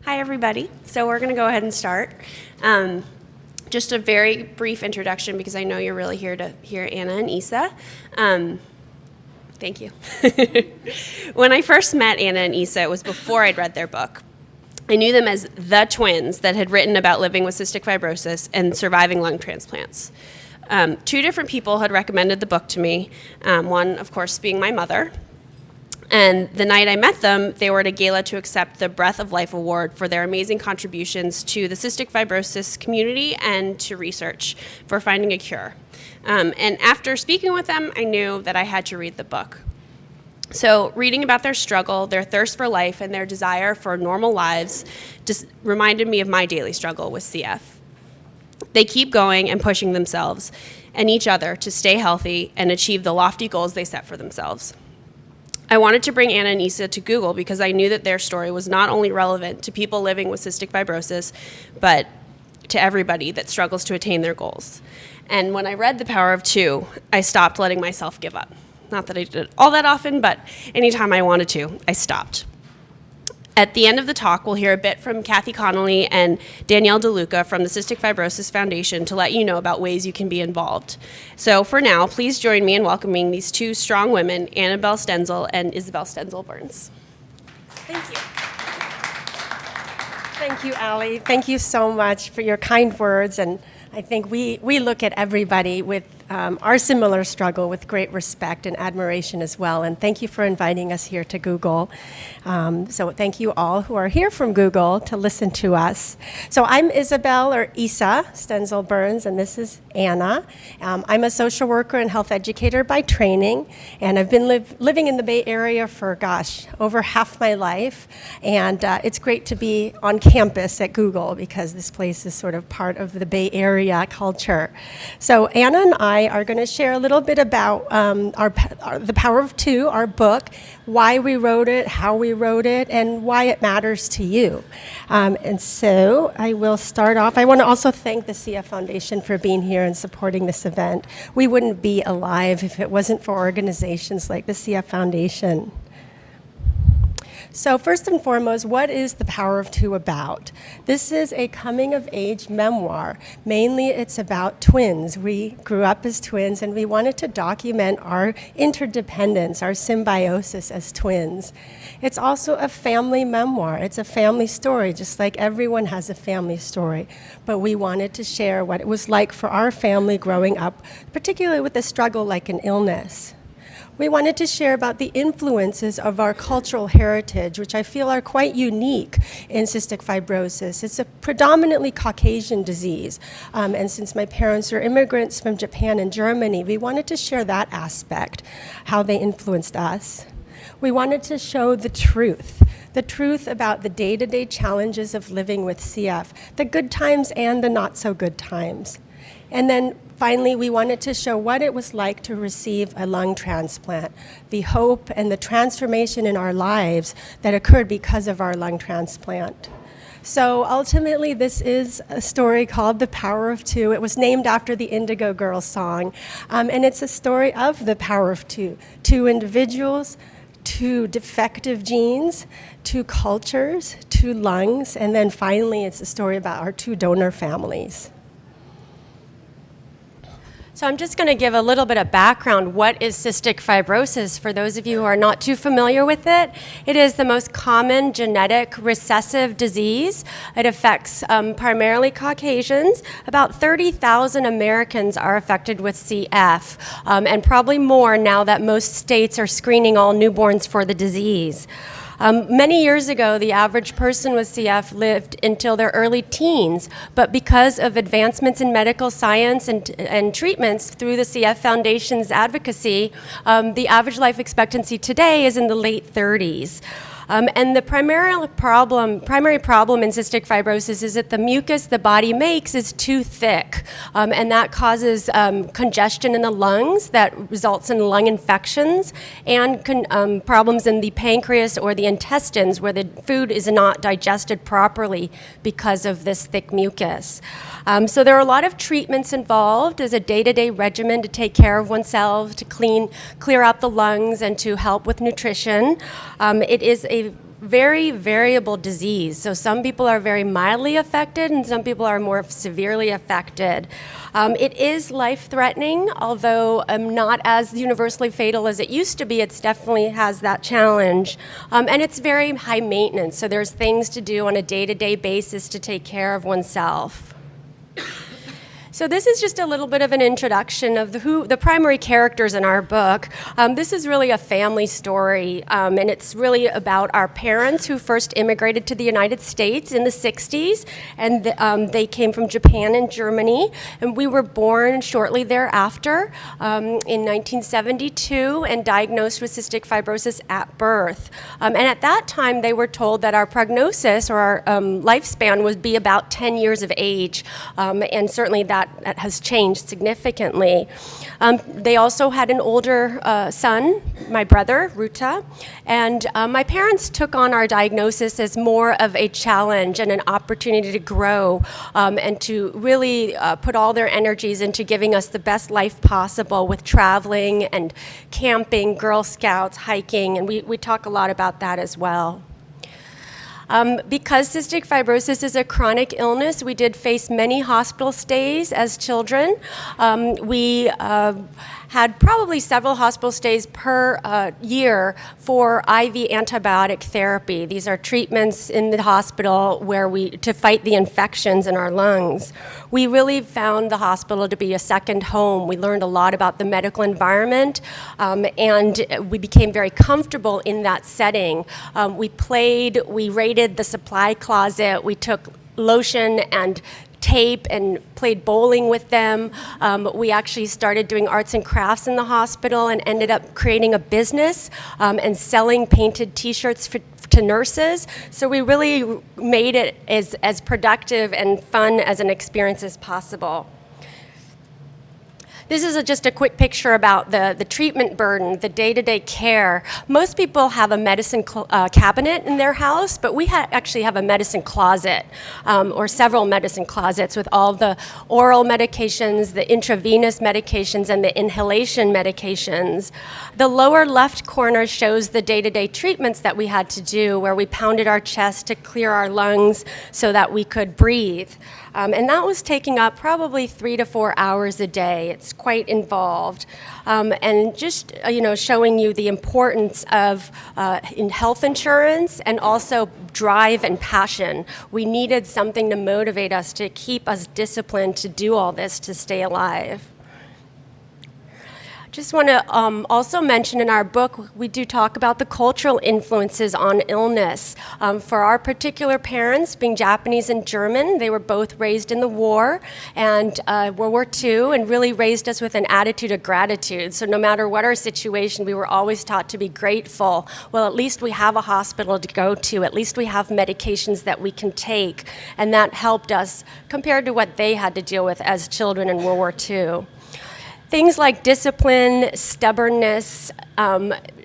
Hi, everybody. So we're going to go ahead and start. Just a very brief introduction because I know you're really here to hear Anna and Isa. Thank you. When I first met Anna and Isa, it was before I'd read their book. I knew them as the twins that had written about living with cystic fibrosis and surviving lung transplants. Two different people had recommended the book to me, one, of course, being my mother. And the night I met them, they were at a gala to accept the Breath of Life Award for their amazing contributions to the cystic fibrosis community and to research for finding a cure. And after speaking with them, I knew that I had to read the book. So reading about their struggle, their thirst for life, and their desire for normal lives just reminded me of my daily struggle with CF. They keep going and pushing themselves and each other to stay healthy and achieve the lofty goals they set for themselves. I wanted to bring Anna and Isa to Google because I knew that their story was not only relevant to people living with cystic fibrosis, but to everybody that struggles to attain their goals. And when I read The Power of Two, I stopped letting myself give up. Not that I did it all that often, but anytime I wanted to, I stopped. At the end of the talk, we'll hear a bit from Kathy Connolly and Danielle DeLuca from the Cystic Fibrosis Foundation to let you know about ways you can be involved. So for now, please join me in welcoming these two strong women, Anabel Stenzel and Isabel Stenzel Byrnes. Thank you. Thank you, Allie. Thank you so much for your kind words. And I think we look at everybody with our similar struggle with great respect and admiration as well. And thank you for inviting us here to Google. So thank you all who are here from Google to listen to us. So I'm Isabel, or Isa Stenzel Byrnes, and this is Anna. I'm a social worker and health educator by training, and I've been living in the Bay Area for, over half my life. And it's great to be on campus at Google because this place is sort of part of the Bay Area culture. So Anna and I are going to share a little bit about The Power of Two, our book, why we wrote it, how we wrote it, and why it matters to you. And so I will start off. I want to also thank the CF Foundation for being here and supporting this event. We wouldn't be alive if it wasn't for organizations like the CF Foundation. So first and foremost, what is The Power of Two about? This is a coming-of-age memoir. Mainly, it's about twins. We grew up as twins, and we wanted to document our interdependence, our symbiosis as twins. It's also a family memoir. It's a family story, just like everyone has a family story. But we wanted to share what it was like for our family growing up, particularly with a struggle like an illness. We wanted to share about the influences of our cultural heritage, which I feel are quite unique in cystic fibrosis. It's a predominantly Caucasian disease, and since my parents are immigrants from Japan and Germany, we wanted to share that aspect, how they influenced us. We wanted to show the truth about the day-to-day challenges of living with CF, the good times and the not-so-good times. And then finally, we wanted to show what it was like to receive a lung transplant, the hope and the transformation in our lives that occurred because of our lung transplant. So ultimately, this is a story called The Power of Two. It was named after the Indigo Girls song, and it's a story of the power of two. Two individuals, two defective genes, two cultures, two lungs, and then finally, it's a story about our two donor families. So I'm just going to give a little bit of background. What is cystic fibrosis? For those of you who are not too familiar with it, it is the most common genetic recessive disease. It affects primarily Caucasians. About 30,000 Americans are affected with CF, and probably more now that most states are screening all newborns for the disease. Many years ago, the average person with CF lived until their early teens, but because of advancements in medical science and treatments through the CF Foundation's advocacy, the average life expectancy today is in the late 30s. And the primary problem in cystic fibrosis is that the mucus the body makes is too thick, and that causes congestion in the lungs that results in lung infections and problems in the pancreas or the intestines where the food is not digested properly because of this thick mucus. So there are a lot of treatments involved as a day-to-day regimen to take care of oneself, to clear out the lungs, and to help with nutrition. It is a very variable disease. So some people are very mildly affected and some people are more severely affected. It is life-threatening, although not as universally fatal as it used to be. It definitely has that challenge. And it's very high maintenance, so there's things to do on a day-to-day basis to take care of oneself. So this is just a little bit of an introduction of the primary characters in our book. This is really a family story, and it's really about our parents who first immigrated to the United States in the 60s, and they came from Japan and Germany, and we were born shortly thereafter in 1972 and diagnosed with cystic fibrosis at birth. And at that time, they were told that our prognosis or our lifespan would be about 10 years of age, and certainly that has changed significantly. They also had an older son, my brother, Ruta, and my parents took on our diagnosis as more of a challenge and an opportunity to grow and to really put all their energies into giving us the best life possible with traveling and camping, Girl Scouts, hiking, and we talk a lot about that as well. Because cystic fibrosis is a chronic illness, we did face many hospital stays as children. We had probably several hospital stays per year for IV antibiotic therapy. These are treatments in the hospital to fight the infections in our lungs. We really found the hospital to be a second home. We learned a lot about the medical environment, and we became very comfortable in that setting. We played, we raided the supply closet, we took lotion and tape and played bowling with them. We actually started doing arts and crafts in the hospital and ended up creating a business and selling painted t-shirts to nurses. So we really made it as productive and fun as an experience as possible. This is just a quick picture about the treatment burden, the day-to-day care. Most people have a medicine cabinet in their house, but we actually have a medicine closet, or several medicine closets with all the oral medications, the intravenous medications, and the inhalation medications. The lower left corner shows the day-to-day treatments that we had to do, where we pounded our chest to clear our lungs so that we could breathe. And that was taking up probably 3 to 4 hours a day. It's quite involved. And just, showing you the importance of in health insurance and also drive and passion. We needed something to motivate us, to keep us disciplined to do all this, to stay alive. Just want to also mention in our book, we do talk about the cultural influences on illness. For our particular parents, being Japanese and German, they were both raised in the war and World War II, and really raised us with an attitude of gratitude. So no matter what our situation, we were always taught to be grateful. Well, at least we have a hospital to go to. At least we have medications that we can take. And that helped us compared to what they had to deal with as children in World War II. Things like discipline, stubbornness,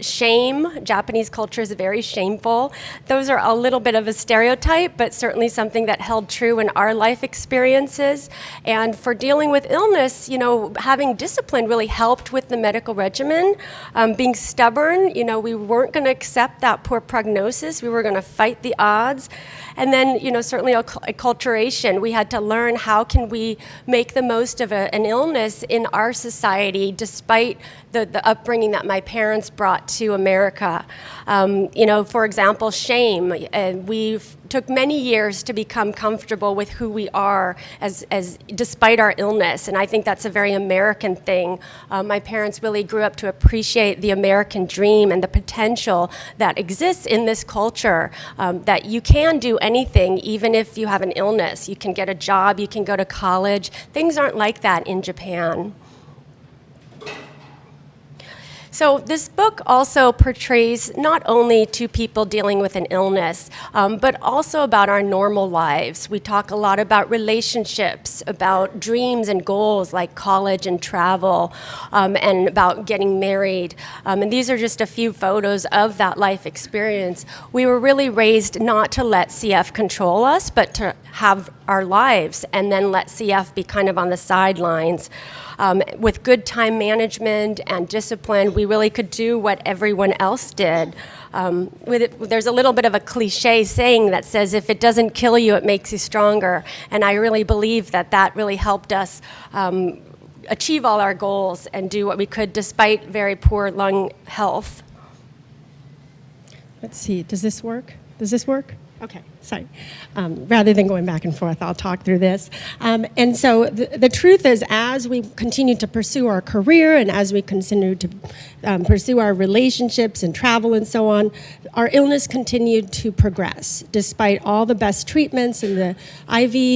shame. Japanese culture is very shameful. Those are a little bit of a stereotype, but certainly something that held true in our life experiences. And for dealing with illness, having discipline really helped with the medical regimen. Being stubborn, we weren't going to accept that poor prognosis. We were going to fight the odds. And then, certainly acculturation. We had to learn how can we make the most of an illness in our society, despite the upbringing that my parents brought to America. For example, shame. We took many years to become comfortable with who we are as despite our illness, and I think that's a very American thing. My parents really grew up to appreciate the American dream and the potential that exists in this culture, that you can do anything even if you have an illness. You can get a job, you can go to college. Things aren't like that in Japan. So this book also portrays not only two people dealing with an illness, but also about our normal lives. We talk a lot about relationships, about dreams and goals like college and travel, and about getting married. And these are just a few photos of that life experience. We were really raised not to let CF control us, but to have our lives and then let CF be kind of on the sidelines. with good time management and discipline, we really could do what everyone else did. There's a little bit of a cliche saying that says, if it doesn't kill you, it makes you stronger. And I really believe that that really helped us achieve all our goals and do what we could despite very poor lung health. Let's see, does this work? Does this work? Okay, sorry. Rather than going back and forth, I'll talk through this. And so the truth is, as we continue to pursue our career and as we continue to pursue our relationships and travel and so on, our illness continued to progress despite all the best treatments and the IV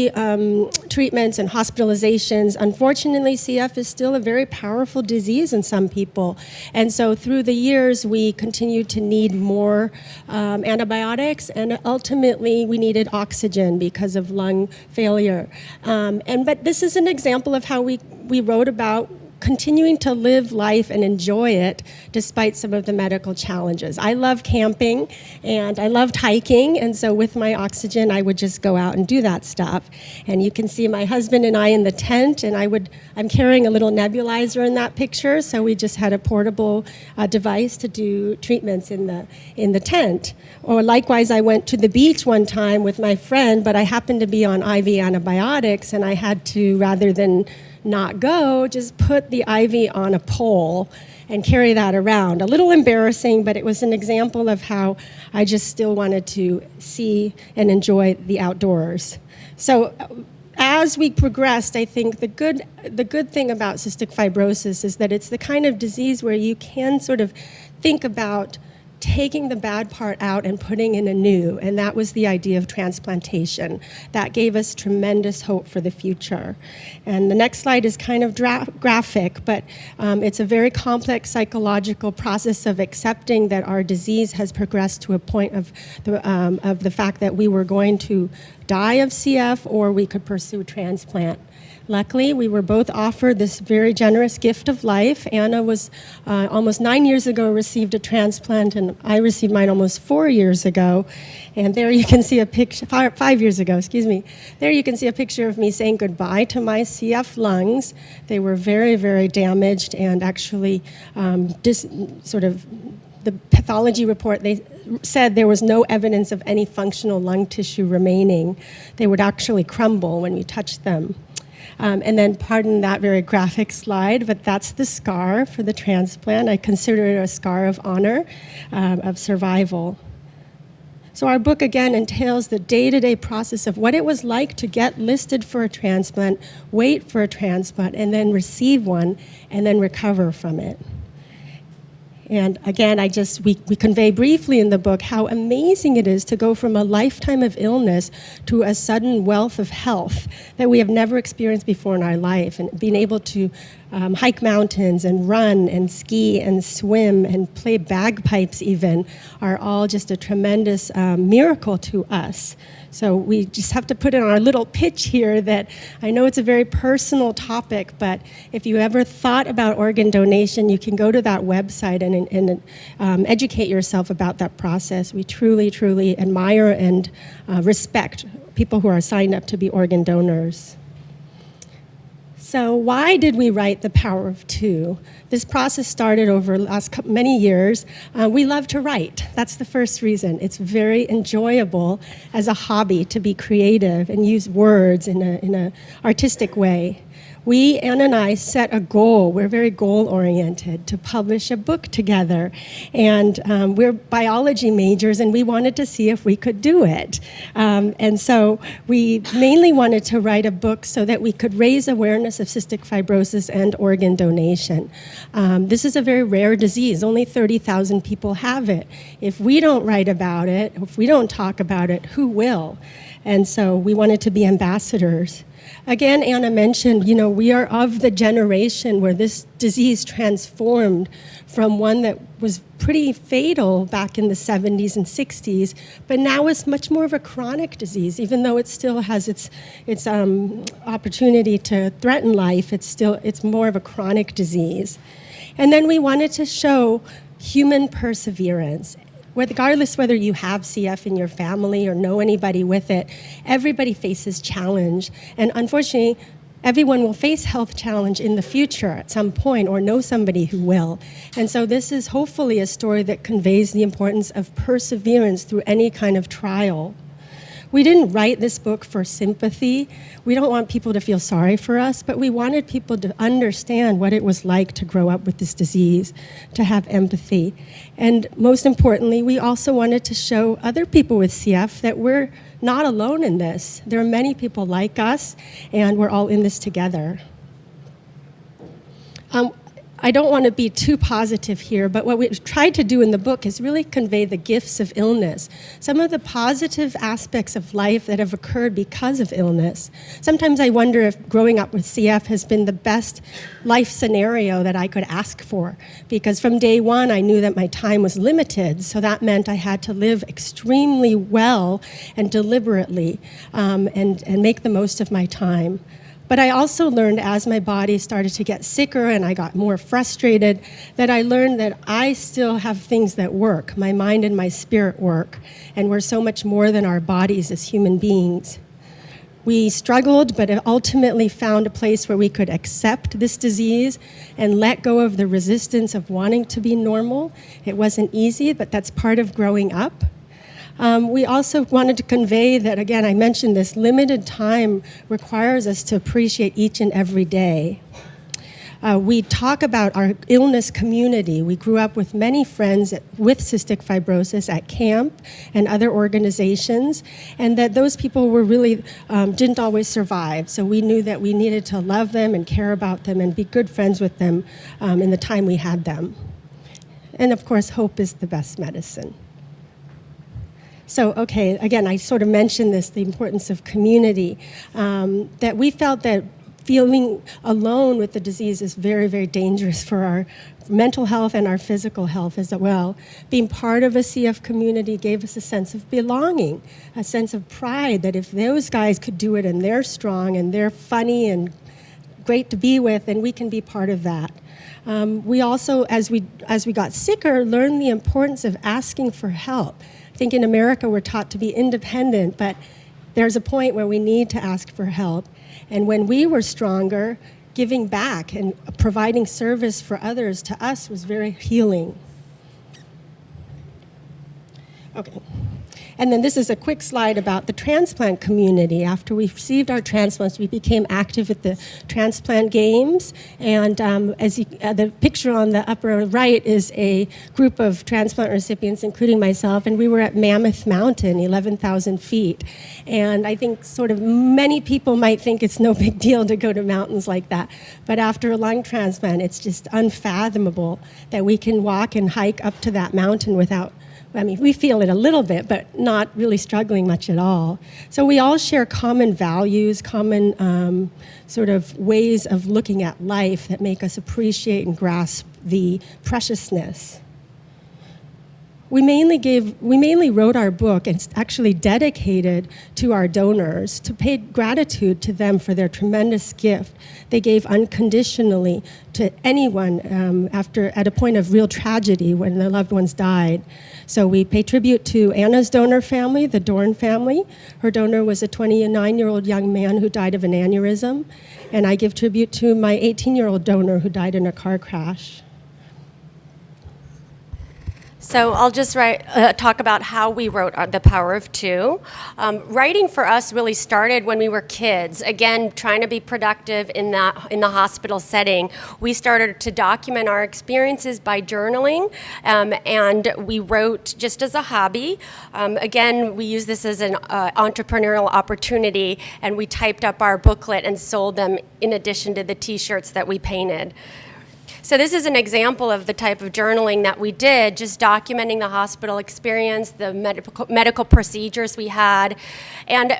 treatments and hospitalizations. Unfortunately, CF is still a very powerful disease in some people. And so through the years, we continued to need more antibiotics, and ultimately we needed oxygen because of lung failure. But this is an example of how we wrote about continuing to live life and enjoy it despite some of the medical challenges. I love camping and I loved hiking, and so with my oxygen I would just go out and do that stuff. And you can see my husband and I in the tent, and I'm carrying a little nebulizer in that picture, so we just had a portable device to do treatments in the tent. Or likewise, I went to the beach one time with my friend, but I happened to be on IV antibiotics, and I had to, rather than not go, just put the IV on a pole and carry that around. A little embarrassing, but it was an example of how I just still wanted to see and enjoy the outdoors. So as we progressed, I think the good thing about cystic fibrosis is that it's the kind of disease where you can sort of think about taking the bad part out and putting in a new, and that was the idea of transplantation. That gave us tremendous hope for the future. And the next slide is kind of graphic, but it's a very complex psychological process of accepting that our disease has progressed to a point of the fact that we were going to die of CF or we could pursue transplant. Luckily, we were both offered this very generous gift of life. Anna was almost 9 years ago received a transplant, and I received mine almost 4 years ago. And there you can see a picture, 5 years ago, excuse me. There you can see a picture of me saying goodbye to my CF lungs. They were very, very damaged, and actually the pathology report, they said there was no evidence of any functional lung tissue remaining. They would actually crumble when we touched them. And then, pardon that very graphic slide, but that's the scar for the transplant. I consider it a scar of honor, of survival. So our book, again, entails the day-to-day process of what it was like to get listed for a transplant, wait for a transplant, and then receive one, and then recover from it. And again, we convey briefly in the book how amazing it is to go from a lifetime of illness to a sudden wealth of health that we have never experienced before in our life. And being able to hike mountains and run and ski and swim and play bagpipes even are all just a tremendous miracle to us. So we just have to put in our little pitch here that I know it's a very personal topic, but if you ever thought about organ donation, you can go to that website and educate yourself about that process. We truly, truly admire and respect people who are signed up to be organ donors. So why did we write The Power of Two? This process started over the last many years. We love to write. That's the first reason. It's very enjoyable as a hobby to be creative and use words in an artistic way. We, Anna and I, set a goal. We're very goal-oriented to publish a book together. And we're biology majors, and we wanted to see if we could do it. And so we mainly wanted to write a book so that we could raise awareness of cystic fibrosis and organ donation. This is a very rare disease. Only 30,000 people have it. If we don't write about it, if we don't talk about it, who will? And so we wanted to be ambassadors. Again, Anna mentioned, we are of the generation where this disease transformed from one that was pretty fatal back in the 70s and 60s, but now it's much more of a chronic disease. Even though it still has its opportunity to threaten life, it's more of a chronic disease. And then we wanted to show human perseverance. Regardless whether you have CF in your family or know anybody with it, everybody faces challenge. And unfortunately, everyone will face health challenge in the future at some point or know somebody who will. And so this is hopefully a story that conveys the importance of perseverance through any kind of trial. We didn't write this book for sympathy. We don't want people to feel sorry for us, but we wanted people to understand what it was like to grow up with this disease, to have empathy. And most importantly, we also wanted to show other people with CF that we're not alone in this. There are many people like us, and we're all in this together. I don't want to be too positive here, but what we tried to do in the book is really convey the gifts of illness, some of the positive aspects of life that have occurred because of illness. Sometimes I wonder if growing up with CF has been the best life scenario that I could ask for, because from day one I knew that my time was limited, so that meant I had to live extremely well and deliberately and make the most of my time. But I also learned as my body started to get sicker and I got more frustrated that I learned that I still have things that work. My mind and my spirit work, and we're so much more than our bodies as human beings. We struggled, but ultimately found a place where we could accept this disease and let go of the resistance of wanting to be normal. It wasn't easy, but that's part of growing up. We also wanted to convey that, again, I mentioned this, limited time requires us to appreciate each and every day. We talk about our illness community. We grew up with many friends with cystic fibrosis at camp and other organizations, and that those people were really didn't always survive. So we knew that we needed to love them and care about them and be good friends with them in the time we had them. And of course, hope is the best medicine. So, okay, again, I sort of mentioned this, the importance of community, that we felt that feeling alone with the disease is very, very dangerous for our mental health and our physical health as well. Being part of a CF community gave us a sense of belonging, a sense of pride that if those guys could do it and they're strong and they're funny and great to be with, then we can be part of that. We also, as we got sicker, learned the importance of asking for help. I think in America we're taught to be independent, but there's a point where we need to ask for help. And when we were stronger, giving back and providing service for others to us was very healing. Okay. And then this is a quick slide about the transplant community. After we received our transplants, we became active at the transplant games. And the picture on the upper right is a group of transplant recipients, including myself, and we were at Mammoth Mountain, 11,000 feet. And I think sort of many people might think it's no big deal to go to mountains like that. But after a lung transplant, it's just unfathomable that we can walk and hike up to that mountain without, I mean, we feel it a little bit, but not really struggling much at all. So we all share common values, common sort of ways of looking at life that make us appreciate and grasp the preciousness. We mainly wrote our book and actually dedicated to our donors to pay gratitude to them for their tremendous gift they gave unconditionally to anyone at a point of real tragedy when their loved ones died. So we pay tribute to Anna's donor family, the Dorn family. Her donor was a 29-year-old young man who died of an aneurysm. And I give tribute to my 18-year-old donor who died in a car crash. So I'll just talk about how we wrote The Power of Two. Writing for us really started when we were kids. Again, trying to be productive in the hospital setting. We started to document our experiences by journaling, and we wrote just as a hobby. Again, we use this as an entrepreneurial opportunity, and we typed up our booklet and sold them in addition to the T-shirts that we painted. So this is an example of the type of journaling that we did, just documenting the hospital experience, the medical procedures we had. And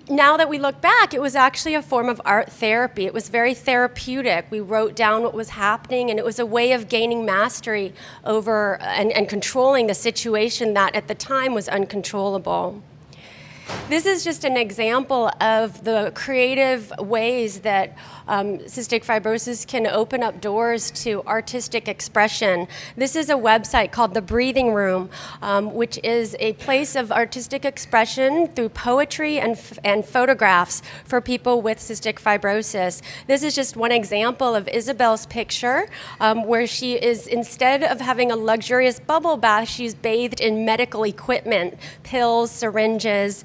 now that we look back, it was actually a form of art therapy. It was very therapeutic. We wrote down what was happening, and it was a way of gaining mastery over and controlling the situation that at the time was uncontrollable. This is just an example of the creative ways that cystic fibrosis can open up doors to artistic expression. This is a website called The Breathing Room, which is a place of artistic expression through poetry and photographs for people with cystic fibrosis. This is just one example of Isabel's picture, where she is, instead of having a luxurious bubble bath, she's bathed in medical equipment, pills, syringes,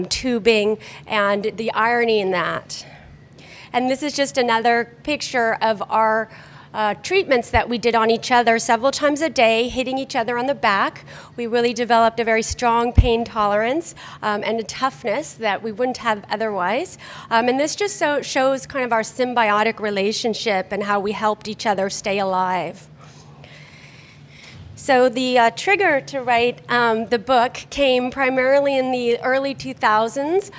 tubing, and the irony in that. And this is just another picture of our treatments that we did on each other several times a day, hitting each other on the back. We really developed a very strong pain tolerance and a toughness that we wouldn't have otherwise. And this just shows kind of our symbiotic relationship and how we helped each other stay alive. So the trigger to write the book came primarily in the early 2000s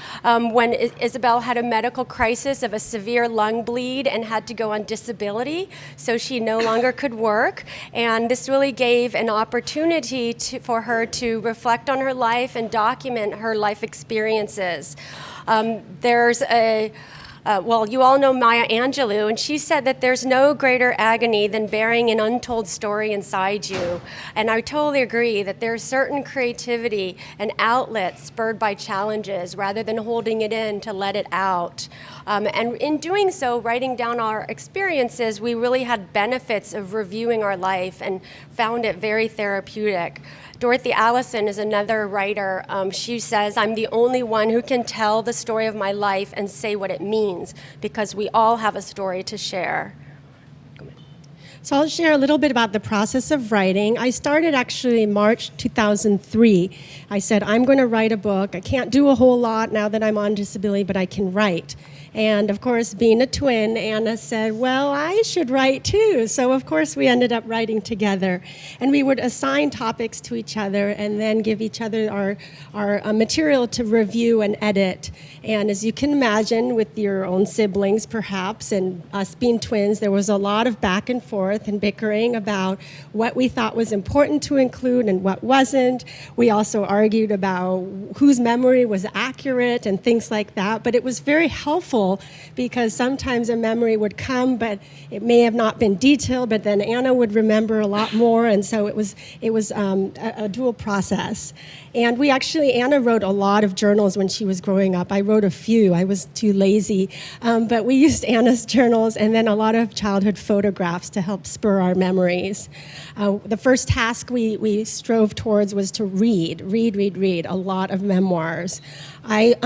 when Isabel had a medical crisis of a severe lung bleed and had to go on disability, so she no longer could work. And this really gave an opportunity for her to reflect on her life and document her life experiences. There's a well, you all know Maya Angelou, and she said that there's no greater agony than bearing an untold story inside you. And I totally agree that there's certain creativity and outlet spurred by challenges rather than holding it in to let it out. And in doing so, writing down our experiences, we really had benefits of reviewing our life and found it very therapeutic. Dorothy Allison is another writer. She says, "I'm the only one who can tell the story of my life and say what it means, because we all have a story to share." So I'll share a little bit about the process of writing. I started actually in March 2003. I said, I'm going to write a book. I can't do a whole lot now that I'm on disability, but I can write. And of course, being a twin, Anna said, well, I should write too. So of course, we ended up writing together. And we would assign topics to each other and then give each other our material to review and edit. And as you can imagine, with your own siblings perhaps, and us being twins, there was a lot of back and forth and bickering about what we thought was important to include and what wasn't. We also argued about whose memory was accurate and things like that. But it was very helpful because sometimes a memory would come, but it may have not been detailed, but then Anna would remember a lot more, and so it was a dual process. And Anna wrote a lot of journals when she was growing up. I wrote a few. I was too lazy. But we used Anna's journals and then a lot of childhood photographs to help spur our memories. The first task we strove towards was to read a lot of memoirs. I,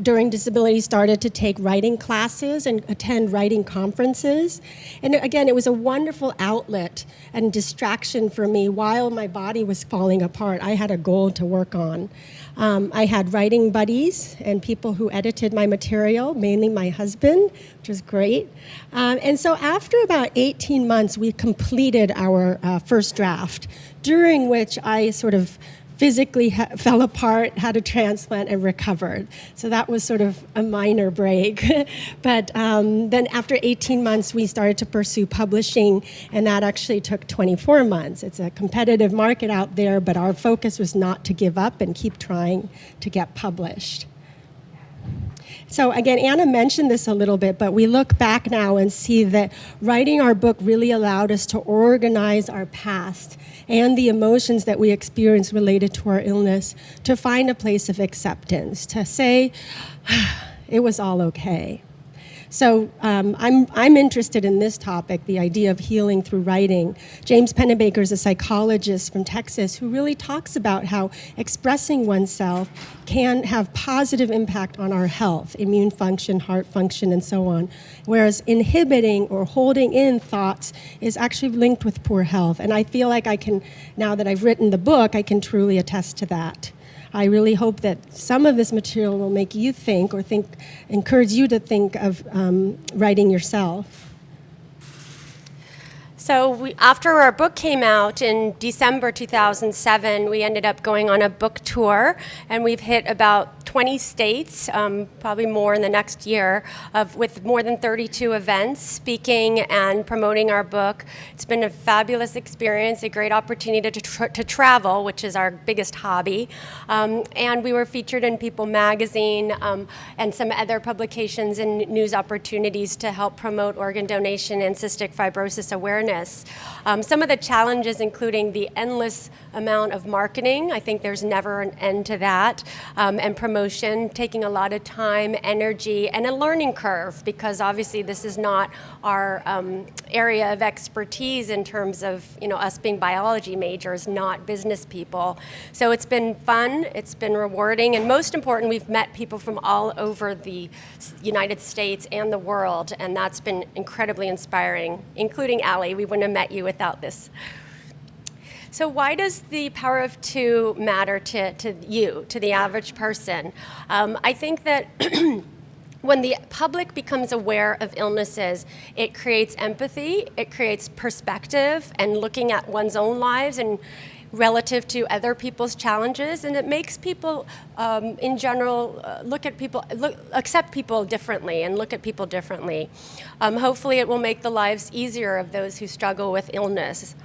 during disability, started to take writing classes and attend writing conferences. And again, it was a wonderful outlet and distraction for me while my body was falling apart. I had a goal to work on. I had writing buddies and people who edited my material, mainly my husband, which was great. And so after about 18 months, we completed our first draft, during which I sort of physically fell apart, had a transplant, and recovered. So that was sort of a minor break. But then after 18 months, we started to pursue publishing, and that actually took 24 months. It's a competitive market out there, but our focus was not to give up and keep trying to get published. So again, Anna mentioned this a little bit, but we look back now and see that writing our book really allowed us to organize our past and the emotions that we experienced related to our illness, to find a place of acceptance, to say, it was all okay. So I'm interested in this topic, the idea of healing through writing. James Pennebaker is a psychologist from Texas who really talks about how expressing oneself can have positive impact on our health, immune function, heart function, and so on, whereas inhibiting or holding in thoughts is actually linked with poor health. And I feel like I can, now that I've written the book, I can truly attest to that. I really hope that some of this material will make you think, or encourage you to think of writing yourself. So after our book came out in December 2007, we ended up going on a book tour, and we've hit about 20 states, probably more in the next year, with more than 32 events, speaking and promoting our book. It's been a fabulous experience, a great opportunity to travel, which is our biggest hobby. And we were featured in People magazine and some other publications and news opportunities to help promote organ donation and cystic fibrosis awareness. Some of the challenges including the endless amount of marketing. I think there's never an end to that. And promotion, taking a lot of time, energy, and a learning curve, because obviously this is not our area of expertise in terms of us being biology majors, not business people. So it's been fun, it's been rewarding, and most important, we've met people from all over the United States and the world, and that's been incredibly inspiring, including Allie. We wouldn't have met you without this. So why does the power of two matter to you, to the average person? I think that when the public becomes aware of illnesses, it creates empathy, it creates perspective, and looking at one's own lives and relative to other people's challenges, and it makes people, in general, accept people differently and look at people differently. Hopefully it will make the lives easier of those who struggle with illness.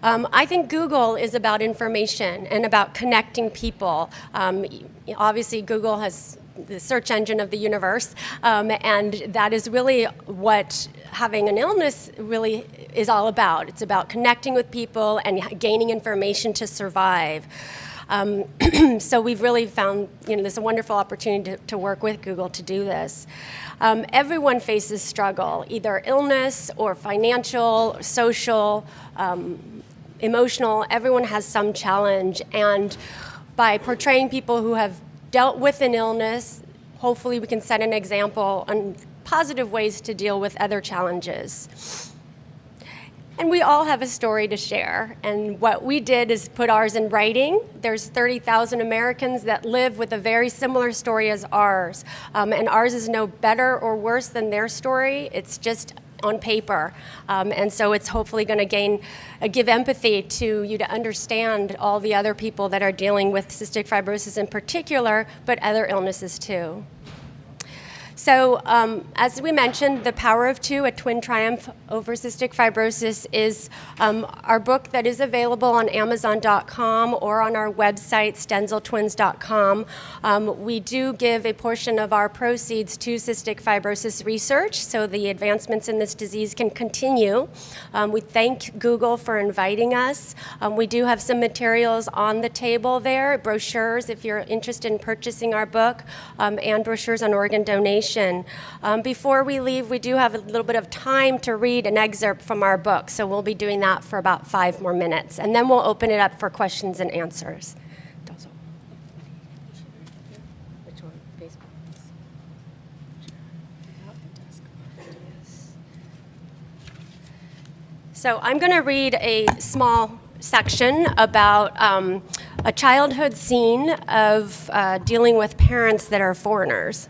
I think Google is about information and about connecting people. Obviously, Google has the search engine of the universe, and that is really what having an illness really is all about. It's about connecting with people and gaining information to survive. So we've really found, there's a wonderful opportunity to work with Google to do this. Everyone faces struggle, either illness or financial, social, emotional. Everyone has some challenge, and by portraying people who have dealt with an illness, hopefully we can set an example on positive ways to deal with other challenges. And we all have a story to share, and what we did is put ours in writing. There's 30,000 Americans that live with a very similar story as ours, and ours is no better or worse than their story. It's just on paper, and so it's hopefully going to give empathy to you to understand all the other people that are dealing with cystic fibrosis in particular, but other illnesses too. So as we mentioned, The Power of Two, A Twin Triumph Over Cystic Fibrosis is our book that is available on Amazon.com or on our website, StenzelTwins.com. We do give a portion of our proceeds to cystic fibrosis research, so the advancements in this disease can continue. We thank Google for inviting us. We do have some materials on the table there, brochures if you're interested in purchasing our book, and brochures on organ donation. Before we leave, we do have a little bit of time to read an excerpt from our book, so we'll be doing that for about 5 more minutes, and then we'll open it up for questions and answers. So I'm going to read a small section about a childhood scene of dealing with parents that are foreigners.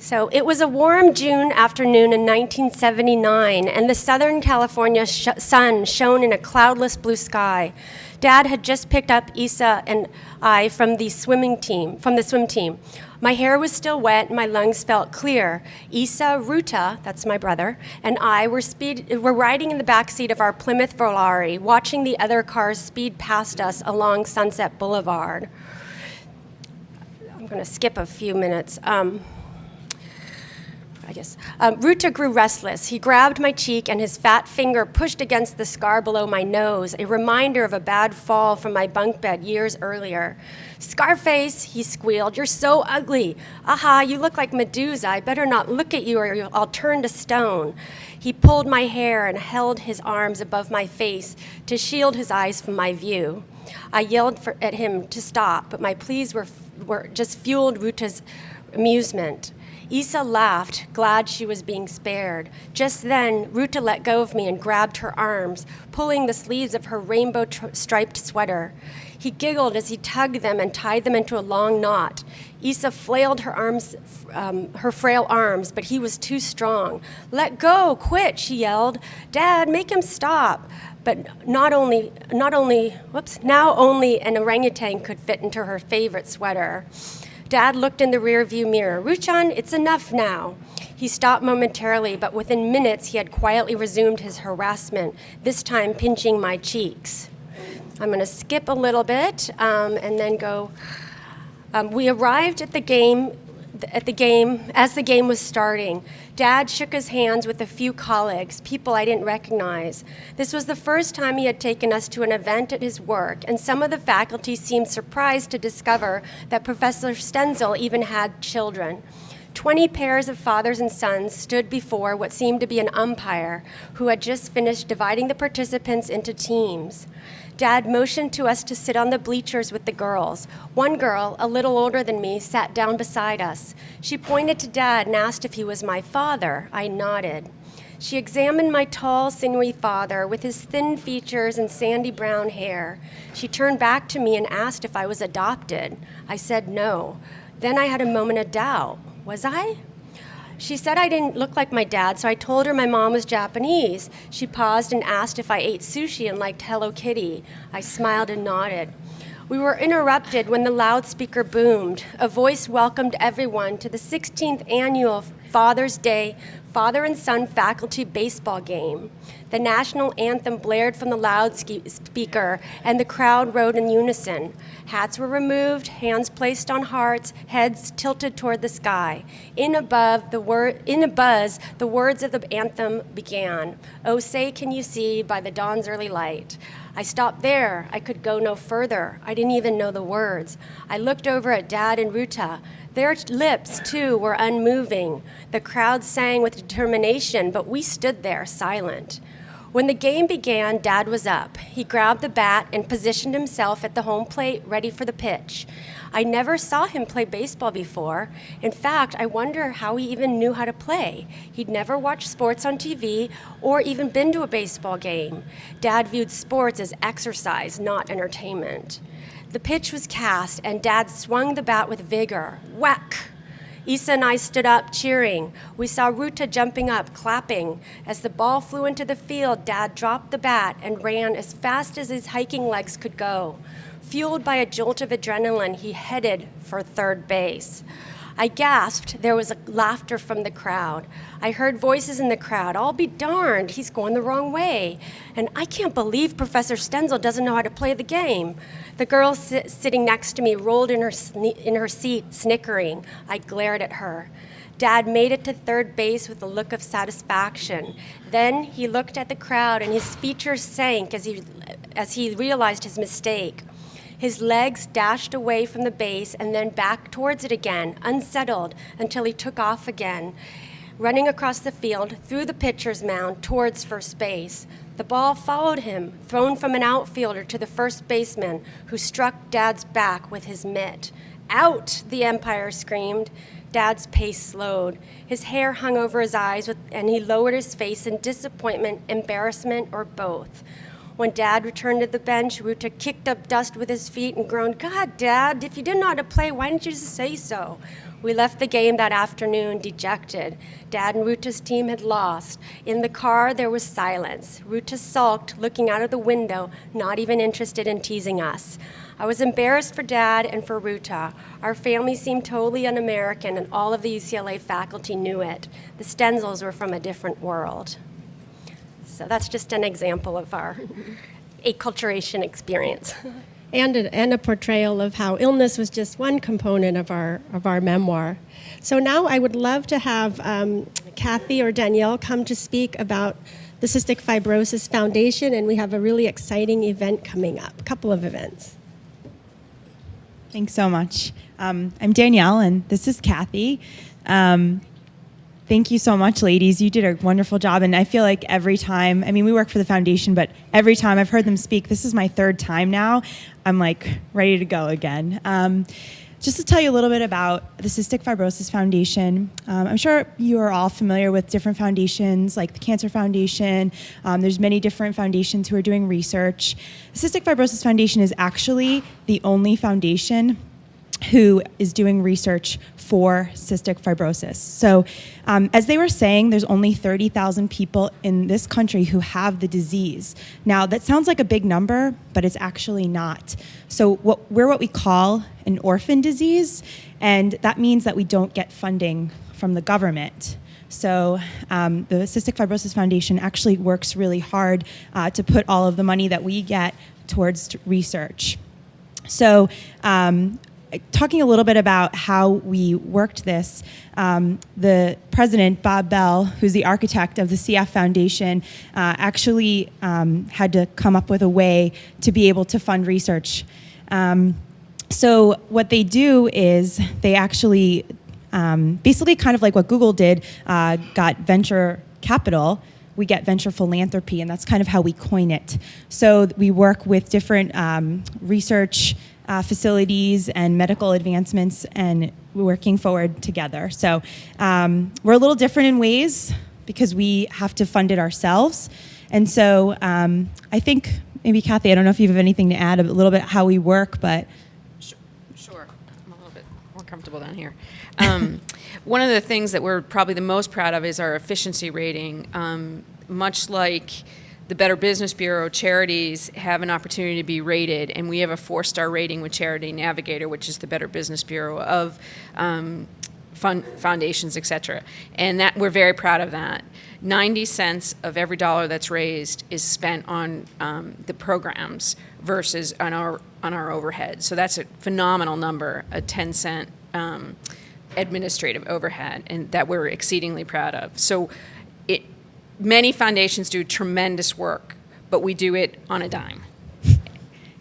So it was a warm June afternoon in 1979, and the Southern California sun shone in a cloudless blue sky. Dad had just picked up Isa and I from the swim team. My hair was still wet, and my lungs felt clear. Isa, Ruta, that's my brother, and I were riding in the backseat of our Plymouth Volare, watching the other cars speed past us along Sunset Boulevard. I'm going to skip a few minutes. Ruta grew restless. He grabbed my cheek, and his fat finger pushed against the scar below my nose, a reminder of a bad fall from my bunk bed years earlier. "Scarface," he squealed, "you're so ugly. Aha, you look like Medusa. I better not look at you or I'll turn to stone." He pulled my hair and held his arms above my face to shield his eyes from my view. I yelled at him to stop, but my pleas were just fueled Ruta's amusement. Isa laughed, glad she was being spared. Just then, Ruta let go of me and grabbed her arms, pulling the sleeves of her rainbow-striped sweater. He giggled as he tugged them and tied them into a long knot. Isa flailed her frail arms, but he was too strong. "Let go, quit," she yelled. "Dad, make him stop." But now only an orangutan could fit into her favorite sweater. Dad looked in the rearview mirror. Ruchan, it's enough now. He stopped momentarily, but within minutes he had quietly resumed his harassment, this time pinching my cheeks. I'm going to skip a little bit and then go. We arrived at the game as the game was starting. Dad shook his hands with a few colleagues, people I didn't recognize. This was the first time he had taken us to an event at his work, and some of the faculty seemed surprised to discover that Professor Stenzel even had children. 20 pairs of fathers and sons stood before what seemed to be an umpire who had just finished dividing the participants into teams. Dad motioned to us to sit on the bleachers with the girls. One girl, a little older than me, sat down beside us. She pointed to Dad and asked if he was my father. I nodded. She examined my tall, sinewy father with his thin features and sandy brown hair. She turned back to me and asked if I was adopted. I said no. Then I had a moment of doubt. Was I? She said I didn't look like my dad, so I told her my mom was Japanese. She paused and asked if I ate sushi and liked Hello Kitty. I smiled and nodded. We were interrupted when the loudspeaker boomed. A voice welcomed everyone to the 16th annual Father's Day father and son faculty baseball game. The national anthem blared from the loudspeaker, and the crowd rode in unison. Hats were removed, hands placed on hearts, heads tilted toward the sky. In a buzz, the words of the anthem began. Oh, say can you see by the dawn's early light. I stopped there. I could go no further. I didn't even know the words. I looked over at Dad and Ruta. Their lips, too, were unmoving. The crowd sang with determination, but we stood there silent. When the game began, Dad was up. He grabbed the bat and positioned himself at the home plate, ready for the pitch. I never saw him play baseball before. In fact, I wonder how he even knew how to play. He'd never watched sports on TV or even been to a baseball game. Dad viewed sports as exercise, not entertainment. The pitch was cast, and Dad swung the bat with vigor. Whack! Isa and I stood up, cheering. We saw Ruta jumping up, clapping. As the ball flew into the field, Dad dropped the bat and ran as fast as his hiking legs could go. Fueled by a jolt of adrenaline, he headed for third base. I gasped. There was laughter from the crowd. I heard voices in the crowd. I'll be darned, he's going the wrong way. And I can't believe Professor Stenzel doesn't know how to play the game. The girl sitting next to me rolled in her seat, snickering. I glared at her. Dad made it to third base with a look of satisfaction. Then he looked at the crowd, and his features sank as he realized his mistake. His legs dashed away from the base and then back towards it again, unsettled, until he took off again, running across the field, through the pitcher's mound, towards first base. The ball followed him, thrown from an outfielder to the first baseman, who struck Dad's back with his mitt. Out, the umpire screamed. Dad's pace slowed. His hair hung over his eyes, and he lowered his face in disappointment, embarrassment, or both. When Dad returned to the bench, Ruta kicked up dust with his feet and groaned, God, Dad, if you didn't know how to play, why didn't you just say so? We left the game that afternoon dejected. Dad and Ruta's team had lost. In the car, there was silence. Ruta sulked, looking out of the window, not even interested in teasing us. I was embarrassed for Dad and for Ruta. Our family seemed totally un-American, and all of the UCLA faculty knew it. The Stenzels were from a different world. So that's just an example of our acculturation experience. And a portrayal of how illness was just one component of our memoir. So now I would love to have Kathy or Danielle come to speak about the Cystic Fibrosis Foundation, and we have a really exciting event coming up, a couple of events. Thanks so much. I'm Danielle, and this is Kathy. Thank you so much, ladies. You did a wonderful job, and I feel like every time, I mean, we work for the foundation, but every time I've heard them speak, this is my third time now, I'm like ready to go again. Just to tell you a little bit about the Cystic Fibrosis Foundation, I'm sure you are all familiar with different foundations like the Cancer Foundation. There's many different foundations who are doing research. The Cystic Fibrosis Foundation is actually the only foundation who is doing research for cystic fibrosis. So as they were saying, there's only 30,000 people in this country who have the disease. Now, that sounds like a big number, but it's actually not. So we're what we call an orphan disease, and that means that we don't get funding from the government. So the Cystic Fibrosis Foundation actually works really hard to put all of the money that we get towards research. So talking a little bit about how we worked this, the president, Bob Bell, who's the architect of the CF Foundation, actually had to come up with a way to be able to fund research. So what they do is they actually, basically kind of like what Google did, got venture capital. We get venture philanthropy, and that's kind of how we coin it. So we work with different research facilities and medical advancements, and we're working forward together. So we're a little different in ways because we have to fund it ourselves. And so I think maybe Kathy, I don't know if you have anything to add a little bit how we work, but. Sure. I'm a little bit more comfortable down here. One of the things that we're probably the most proud of is our efficiency rating. Much like the Better Business Bureau, charities have an opportunity to be rated, and we have a 4-star rating with Charity Navigator, which is the Better Business Bureau of foundations, et cetera. And that we're very proud of that. 90 cents of every dollar that's raised is spent on the programs versus on our overhead. So that's a phenomenal number, a 10-cent administrative overhead, and that we're exceedingly proud of. So many foundations do tremendous work, but we do it on a dime.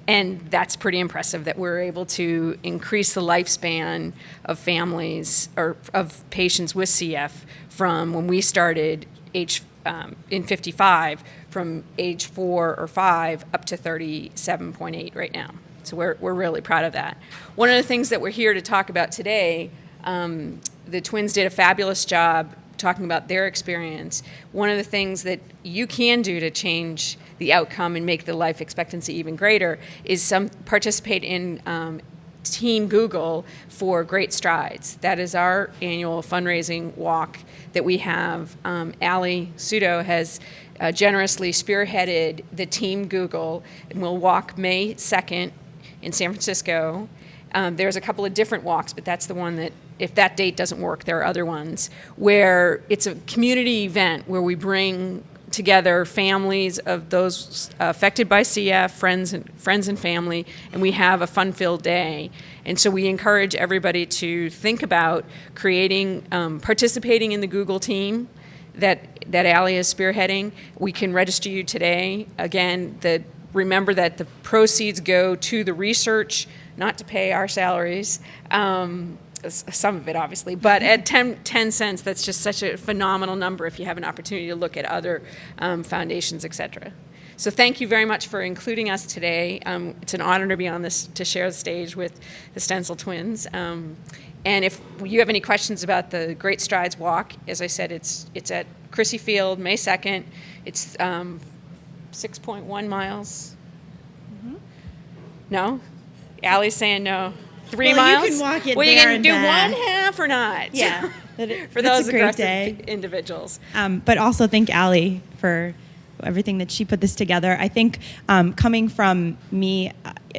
And that's pretty impressive that we're able to increase the lifespan of families or of patients with CF from when we started in 55, from age 4 or 5 up to 37.8 right now. So we're really proud of that. One of the things that we're here to talk about today, the twins did a fabulous job talking about their experience. One of the things that you can do to change the outcome and make the life expectancy even greater is participate in Team Google for Great Strides. That is our annual fundraising walk that we have. Ali Sudo has generously spearheaded the Team Google, and we'll walk May 2nd in San Francisco. There's a couple of different walks, but that's the one that, if that date doesn't work, there are other ones, where it's a community event where we bring together families of those affected by CF, friends and family, and we have a fun-filled day. And so we encourage everybody to think about creating, participating in the Google team that Ali is spearheading. We can register you today. Again, remember that the proceeds go to the research, not to pay our salaries. Some of it, obviously, but at 10 cents, that's just such a phenomenal number if you have an opportunity to look at other foundations, et cetera. So thank you very much for including us today. It's an honor to be on this, to share the stage with the Stenzel twins. And if you have any questions about the Great Strides Walk, as I said, it's at Crissy Field, May 2nd. It's 6.1 miles. Mm-hmm. No? Allie's saying no. 3 miles? You can walk it well, there you can and do back. one half or not. Yeah. For those aggressive individuals. But also thank Allie for everything that she put this together. I think coming from me,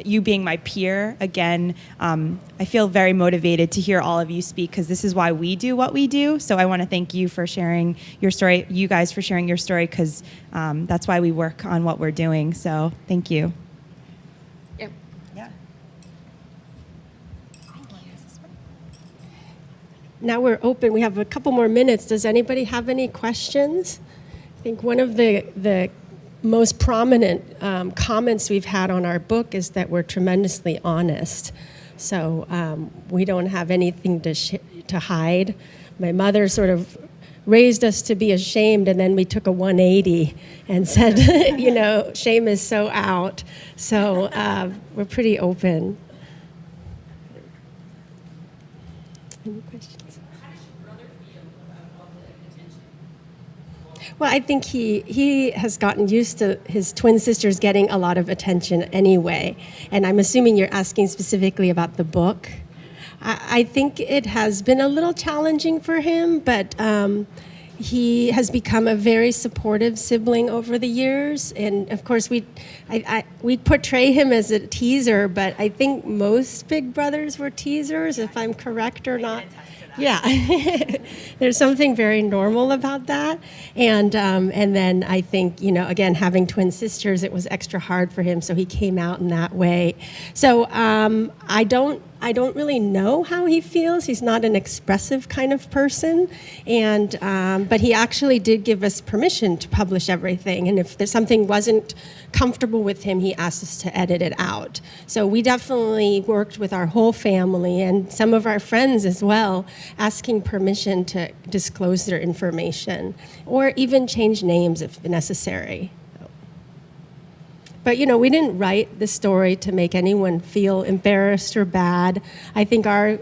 you being my peer, again, I feel very motivated to hear all of you speak because this is why we do what we do. So I want to thank you for sharing your story, you guys for sharing your story, because that's why we work on what we're doing. So thank you. Yep. Yeah. Now we're open. We have a couple more minutes. Does anybody have any questions? I think one of the most prominent comments we've had on our book is that we're tremendously honest. So we don't have anything to hide. My mother sort of raised us to be ashamed, and then we took a 180 and said, shame is so out. So we're pretty open. Any questions? Well, I think he has gotten used to his twin sisters getting a lot of attention anyway. And I'm assuming you're asking specifically about the book. I think it has been a little challenging for him, but he has become a very supportive sibling over the years. And of course, we portray him as a teaser, but I think most big brothers were teasers, if I'm correct or not. Yeah, there's something very normal about that, and then I think, you know, again, having twin sisters, it was extra hard for him, so he came out in that way. So I don't really know how he feels. He's not an expressive kind of person, and but he actually did give us permission to publish everything, and if there's something wasn't comfortable with him, he asked us to edit it out. So we definitely worked with our whole family and some of our friends as well, asking permission to disclose their information or even change names if necessary. But, you know, we didn't write the story to make anyone feel embarrassed or bad. I think our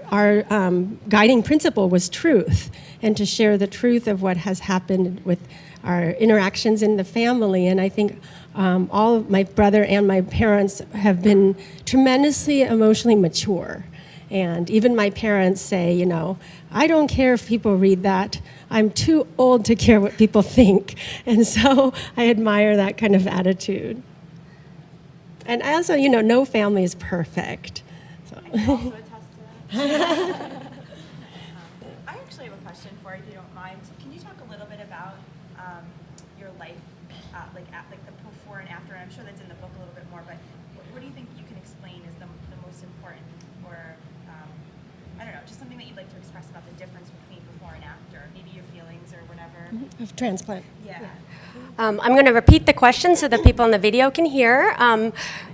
guiding principle was truth, and to share the truth of what has happened with our interactions in the family. And I think all of my brother and my parents have been tremendously emotionally mature. And even my parents say, you know, I don't care if people read that. I'm too old to care what people think. And so I admire that kind of attitude. And also, you know, no family is perfect. So. I can also attest to that. I actually have a question for you, if you don't mind. Can you talk a little bit about your life, like the before and after? And I'm sure that's in the book a little bit more, but what do you think you can explain is the most important, or I don't know, just something that you'd like to express about the difference between before and after, maybe your feelings or whatever. Of transplant. Yeah. I'm going to repeat the question so that people in the video can hear.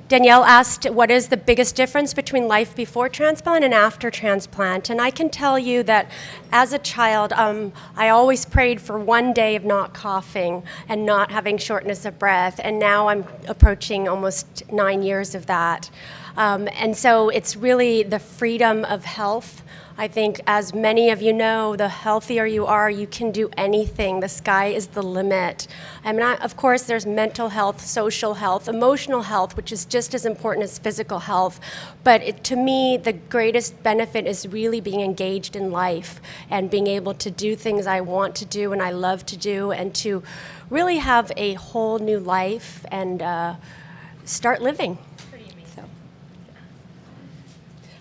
Danielle asked, what is the biggest difference between life before transplant and after transplant? And I can tell you that as a child, I always prayed for one day of not coughing and not having shortness of breath. And now I'm approaching almost 9 years of that. And so it's really the freedom of health. I think, as many of you know, the healthier you are, you can do anything. The sky is the limit. I mean, of course, there's mental health, social health, emotional health, which is just as important as physical health. But to me, the greatest benefit is really being engaged in life and being able to do things I want to do and I love to do, and to really have a whole new life and start living.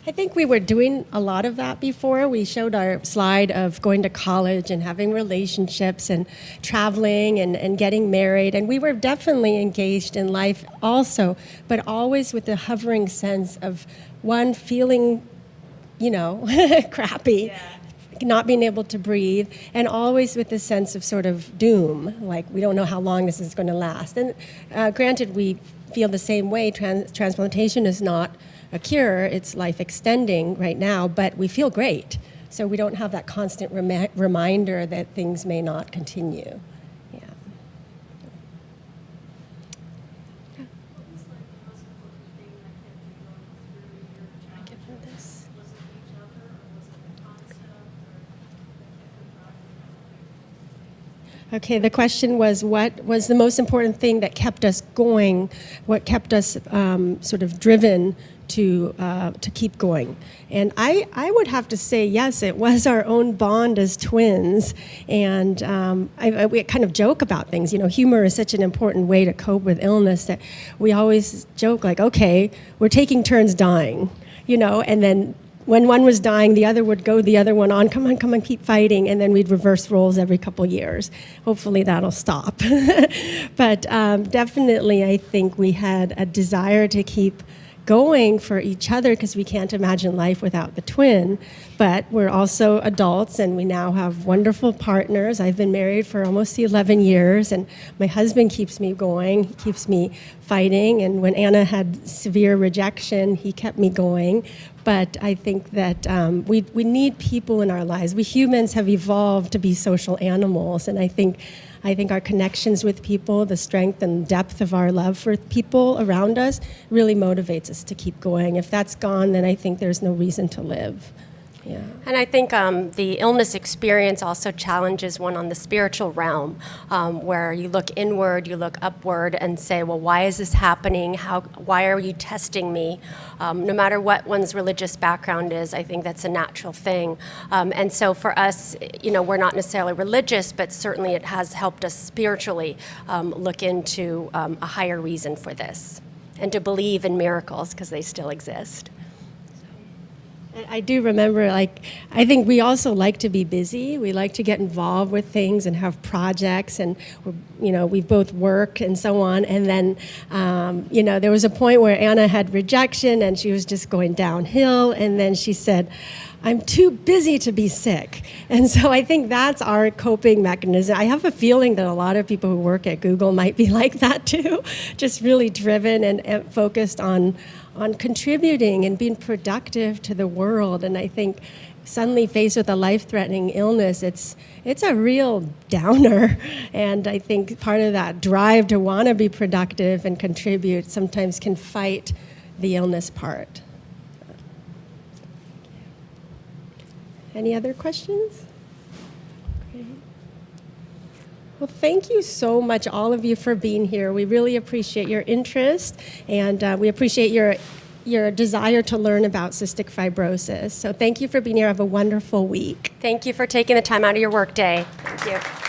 I think we were doing a lot of that before. We showed our slide of going to college and having relationships and traveling and getting married. And we were definitely engaged in life also, but always with the hovering sense of one feeling, you know, crappy, not being able to breathe, and always with the sense of sort of doom, like we don't know how long this is going to last. And granted, we feel the same way. Transplantation is not a cure, it's life extending right now, but we feel great. So we don't have that constant reminder that things may not continue. Yeah. Okay, the question was, what was the most important thing that kept us going, what kept us sort of driven to keep going? And I would have to say, yes, it was our own bond as twins. And we kind of joke about things. You know, humor is such an important way to cope with illness that we always joke like, okay, we're taking turns dying, you know, and then when one was dying, the other would go the other one on, come on, keep fighting, and then we'd reverse roles every couple years. Hopefully that'll stop. But definitely I think we had a desire to keep going for each other because we can't imagine life without the twin. But we're also adults and we now have wonderful partners. I've been married for almost 11 years and my husband keeps me going, he keeps me fighting. And when Anna had severe rejection, he kept me going. But I think that we need people in our lives. We humans have evolved to be social animals, and I think our connections with people, the strength and depth of our love for people around us really motivates us to keep going. If that's gone, then I think there's no reason to live. Yeah. And I think the illness experience also challenges one on the spiritual realm, where you look inward, you look upward, and say, well, why is this happening? Why are you testing me? No matter what one's religious background is, I think that's a natural thing. And so for us, we're not necessarily religious, but certainly it has helped us spiritually look into a higher reason for this, and to believe in miracles, because they still exist. I do remember, I think we also like to be busy. We like to get involved with things and have projects, and we both work and so on. And then, there was a point where Anna had rejection, and she was just going downhill. And then she said, "I'm too busy to be sick." And so I think that's our coping mechanism. I have a feeling that a lot of people who work at Google might be like that too, just really driven and focused on contributing and being productive to the world. And I think suddenly faced with a life-threatening illness, it's a real downer. And I think part of that drive to want to be productive and contribute sometimes can fight the illness part. Any other questions? Great. Well, thank you so much, all of you, for being here. We really appreciate your interest, and we appreciate your desire to learn about cystic fibrosis. So thank you for being here. Have a wonderful week. Thank you for taking the time out of your work day. Thank you.